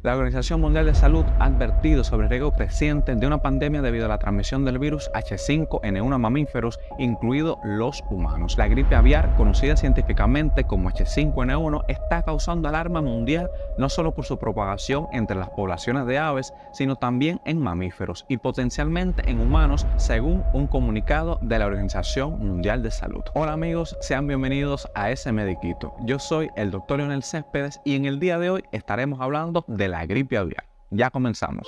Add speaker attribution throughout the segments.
Speaker 1: La Organización Mundial de Salud ha advertido sobre el riesgo creciente de una pandemia debido a la transmisión del virus H5N1 a mamíferos, incluidos los humanos. La gripe aviar, conocida científicamente como H5N1, está causando alarma mundial no solo por su propagación entre las poblaciones de aves, sino también en mamíferos y potencialmente en humanos, según un comunicado de la Organización Mundial de Salud. Hola amigos, sean bienvenidos a ese Mediquito. Yo soy el Dr. Leonel Céspedes y en el día de hoy estaremos hablando de la gripe aviar. Ya comenzamos.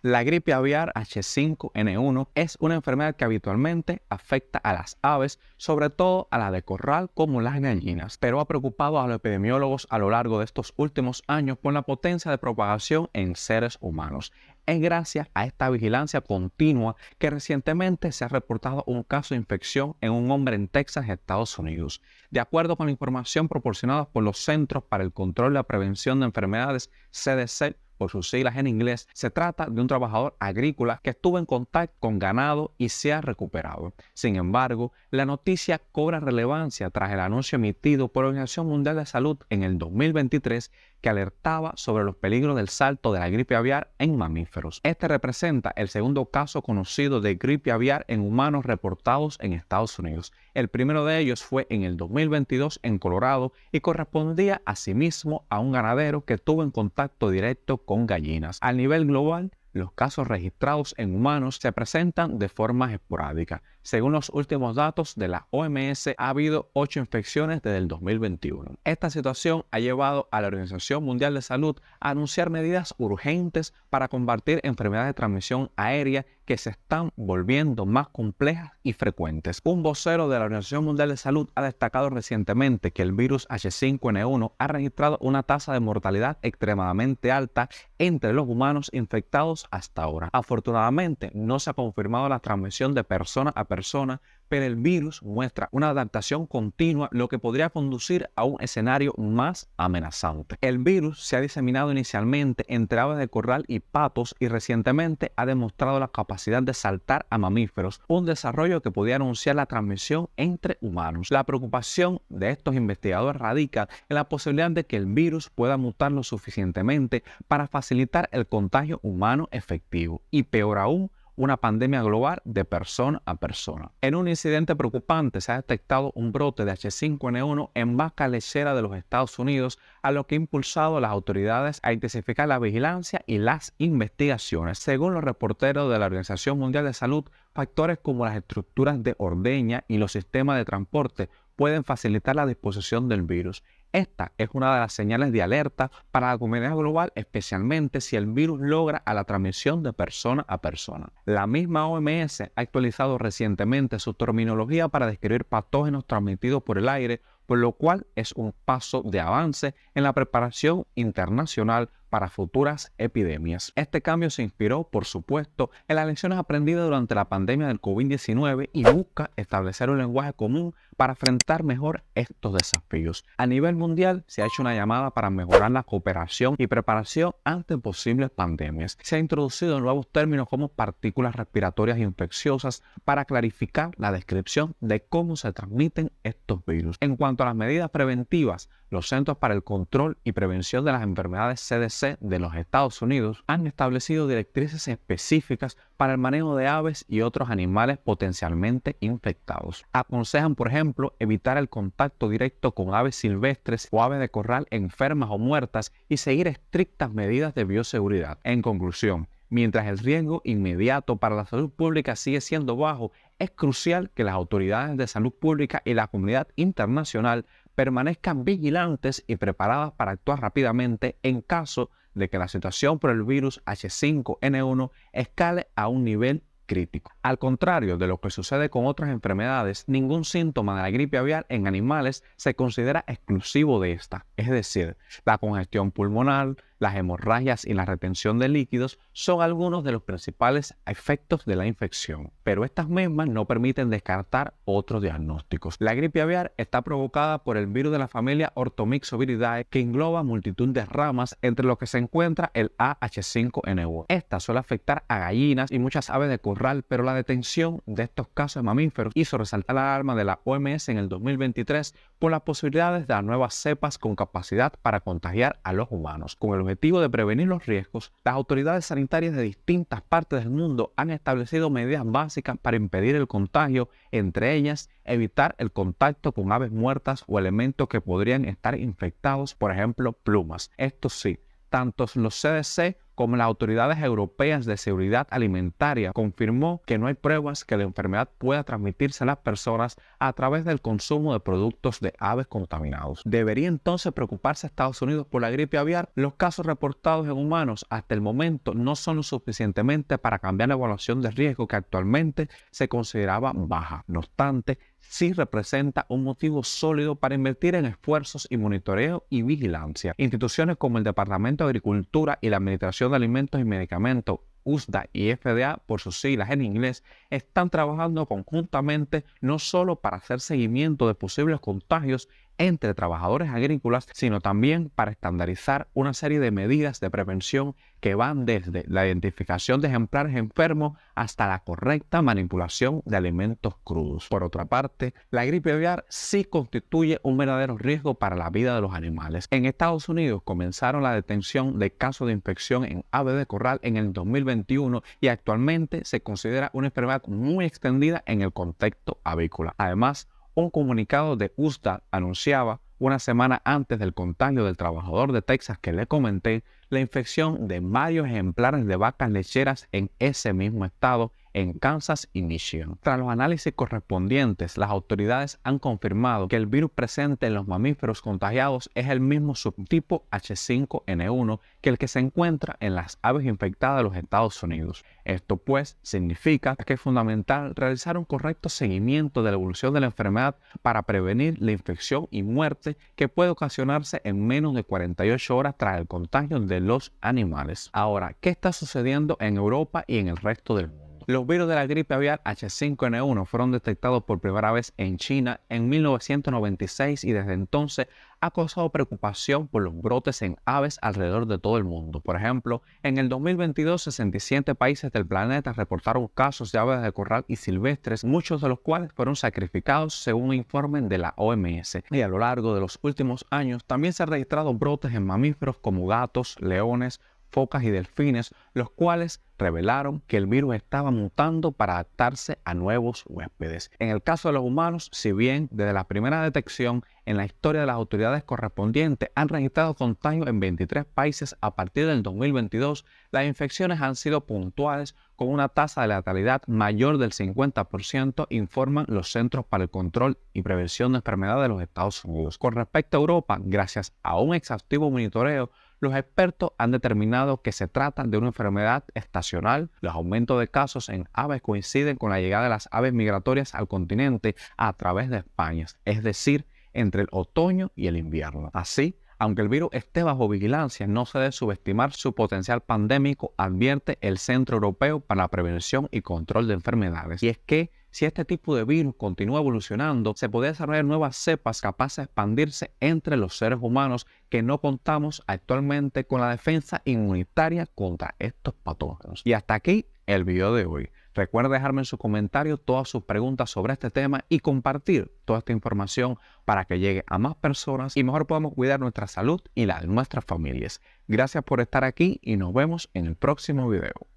Speaker 1: La gripe aviar H5N1 es una enfermedad que habitualmente afecta a las aves, sobre todo a las de corral como las gallinas, pero ha preocupado a los epidemiólogos a lo largo de estos últimos años por la potencia de propagación en seres humanos. Es gracias a esta vigilancia continua que recientemente se ha reportado un caso de infección en un hombre en Texas, Estados Unidos. De acuerdo con la información proporcionada por los Centros para el Control y la Prevención de Enfermedades, CDC, por sus siglas en inglés, se trata de un trabajador agrícola que estuvo en contacto con ganado y se ha recuperado. Sin embargo, la noticia cobra relevancia tras el anuncio emitido por la Organización Mundial de Salud en el 2023 que alertaba sobre los peligros del salto de la gripe aviar en mamíferos. Este representa el segundo caso conocido de gripe aviar en humanos reportados en Estados Unidos. El primero de ellos fue en el 2022 en Colorado y correspondía asimismo a un ganadero que tuvo en contacto directo con gallinas. A nivel global, los casos registrados en humanos se presentan de forma esporádica. Según los últimos datos de la OMS, ha habido 8 infecciones desde el 2021. Esta situación ha llevado a la Organización Mundial de Salud a anunciar medidas urgentes para combatir enfermedades de transmisión aérea que se están volviendo más complejas y frecuentes. Un vocero de la Organización Mundial de Salud ha destacado recientemente que el virus H5N1 ha registrado una tasa de mortalidad extremadamente alta entre los humanos infectados hasta ahora. Afortunadamente, no se ha confirmado la transmisión de persona a persona, pero el virus muestra una adaptación continua, lo que podría conducir a un escenario más amenazante. El virus se ha diseminado inicialmente entre aves de corral y patos y recientemente ha demostrado la capacidad de saltar a mamíferos, un desarrollo que podría anunciar la transmisión entre humanos. La preocupación de estos investigadores radica en la posibilidad de que el virus pueda mutar lo suficientemente para facilitar el contagio humano efectivo y, peor aún, una pandemia global de persona a persona. En un incidente preocupante se ha detectado un brote de H5N1 en vaca lechera de los Estados Unidos, a lo que ha impulsado a las autoridades a intensificar la vigilancia y las investigaciones. Según los reporteros de la Organización Mundial de Salud, factores como las estructuras de ordeña y los sistemas de transporte pueden facilitar la disposición del virus. Esta es una de las señales de alerta para la comunidad global, especialmente si el virus logra a la transmisión de persona a persona. La misma OMS ha actualizado recientemente su terminología para describir patógenos transmitidos por el aire, por lo cual es un paso de avance en la preparación internacional para futuras epidemias. Este cambio se inspiró, por supuesto, en las lecciones aprendidas durante la pandemia del COVID-19 y busca establecer un lenguaje común para enfrentar mejor estos desafíos. A nivel mundial, se ha hecho una llamada para mejorar la cooperación y preparación ante posibles pandemias. Se han introducido nuevos términos como partículas respiratorias infecciosas para clarificar la descripción de cómo se transmiten estos virus. En cuanto a las medidas preventivas, los Centros para el Control y Prevención de las Enfermedades CDC de los Estados Unidos han establecido directrices específicas para el manejo de aves y otros animales potencialmente infectados. Aconsejan, por ejemplo, evitar el contacto directo con aves silvestres o aves de corral enfermas o muertas y seguir estrictas medidas de bioseguridad. En conclusión, mientras el riesgo inmediato para la salud pública sigue siendo bajo, es crucial que las autoridades de salud pública y la comunidad internacional permanezcan vigilantes y preparadas para actuar rápidamente en caso de que la situación por el virus H5N1 escale a un nivel crítico. Al contrario de lo que sucede con otras enfermedades, ningún síntoma de la gripe aviar en animales se considera exclusivo de esta. Es decir, la congestión pulmonar, Las hemorragias y la retención de líquidos son algunos de los principales efectos de la infección, pero estas mismas no permiten descartar otros diagnósticos. La gripe aviar está provocada por el virus de la familia Orthomyxoviridae, que engloba multitud de ramas, entre los que se encuentra el AH5N1. Esta suele afectar a gallinas y muchas aves de corral, pero la detención de estos casos de mamíferos hizo resaltar la alarma de la OMS en el 2023 por las posibilidades de las nuevas cepas con capacidad para contagiar a los humanos. Con el objetivo de prevenir los riesgos, las autoridades sanitarias de distintas partes del mundo han establecido medidas básicas para impedir el contagio, entre ellas evitar el contacto con aves muertas o elementos que podrían estar infectados, por ejemplo, plumas. Esto sí, tanto los CDC como las autoridades europeas de seguridad alimentaria confirmó que no hay pruebas que la enfermedad pueda transmitirse a las personas a través del consumo de productos de aves contaminados. ¿Debería entonces preocuparse Estados Unidos por la gripe aviar? Los casos reportados en humanos hasta el momento no son lo suficientemente para cambiar la evaluación de riesgo, que actualmente se consideraba baja. No obstante, sí representa un motivo sólido para invertir en esfuerzos y monitoreo y vigilancia. Instituciones como el Departamento de Agricultura y la Administración de Alimentos y Medicamentos, USDA y FDA, por sus siglas en inglés, están trabajando conjuntamente no solo para hacer seguimiento de posibles contagios entre trabajadores agrícolas, sino también para estandarizar una serie de medidas de prevención que van desde la identificación de ejemplares enfermos hasta la correcta manipulación de alimentos crudos. Por otra parte, la gripe aviar sí constituye un verdadero riesgo para la vida de los animales. En Estados Unidos comenzaron la detención de casos de infección en aves de corral en el 2021 y actualmente se considera una enfermedad muy extendida en el contexto avícola. Además, un comunicado de USDA anunciaba, una semana antes del contagio del trabajador de Texas que le comenté, la infección de varios ejemplares de vacas lecheras en ese mismo estado, en Kansas y Michigan. Tras los análisis correspondientes, las autoridades han confirmado que el virus presente en los mamíferos contagiados es el mismo subtipo H5N1 que el que se encuentra en las aves infectadas de los Estados Unidos. Esto pues significa que es fundamental realizar un correcto seguimiento de la evolución de la enfermedad para prevenir la infección y muerte que puede ocasionarse en menos de 48 horas tras el contagio de los animales. Ahora, ¿qué está sucediendo en Europa y en el resto del mundo? Los virus de la gripe aviar H5N1 fueron detectados por primera vez en China en 1996 y desde entonces ha causado preocupación por los brotes en aves alrededor de todo el mundo. Por ejemplo, en el 2022, 67 países del planeta reportaron casos de aves de corral y silvestres, muchos de los cuales fueron sacrificados según un informe de la OMS. Y a lo largo de los últimos años también se han registrado brotes en mamíferos como gatos, leones, focas y delfines, los cuales revelaron que el virus estaba mutando para adaptarse a nuevos huéspedes. En el caso de los humanos, si bien desde la primera detección en la historia de las autoridades correspondientes han registrado contagios en 23 países a partir del 2022, las infecciones han sido puntuales con una tasa de letalidad mayor del 50%, informan los Centros para el Control y Prevención de Enfermedades de los Estados Unidos. Con respecto a Europa, gracias a un exhaustivo monitoreo, los expertos han determinado que se trata de una enfermedad estacional. Los aumentos de casos en aves coinciden con la llegada de las aves migratorias al continente a través de España, es decir, entre el otoño y el invierno. Así, aunque el virus esté bajo vigilancia, no se debe subestimar su potencial pandémico, advierte el Centro Europeo para la Prevención y Control de Enfermedades. Y es que si este tipo de virus continúa evolucionando, se podría desarrollar nuevas cepas capaces de expandirse entre los seres humanos que no contamos actualmente con la defensa inmunitaria contra estos patógenos. Y hasta aquí el video de hoy. Recuerda dejarme en sus comentarios todas sus preguntas sobre este tema y compartir toda esta información para que llegue a más personas y mejor podamos cuidar nuestra salud y la de nuestras familias. Gracias por estar aquí y nos vemos en el próximo video.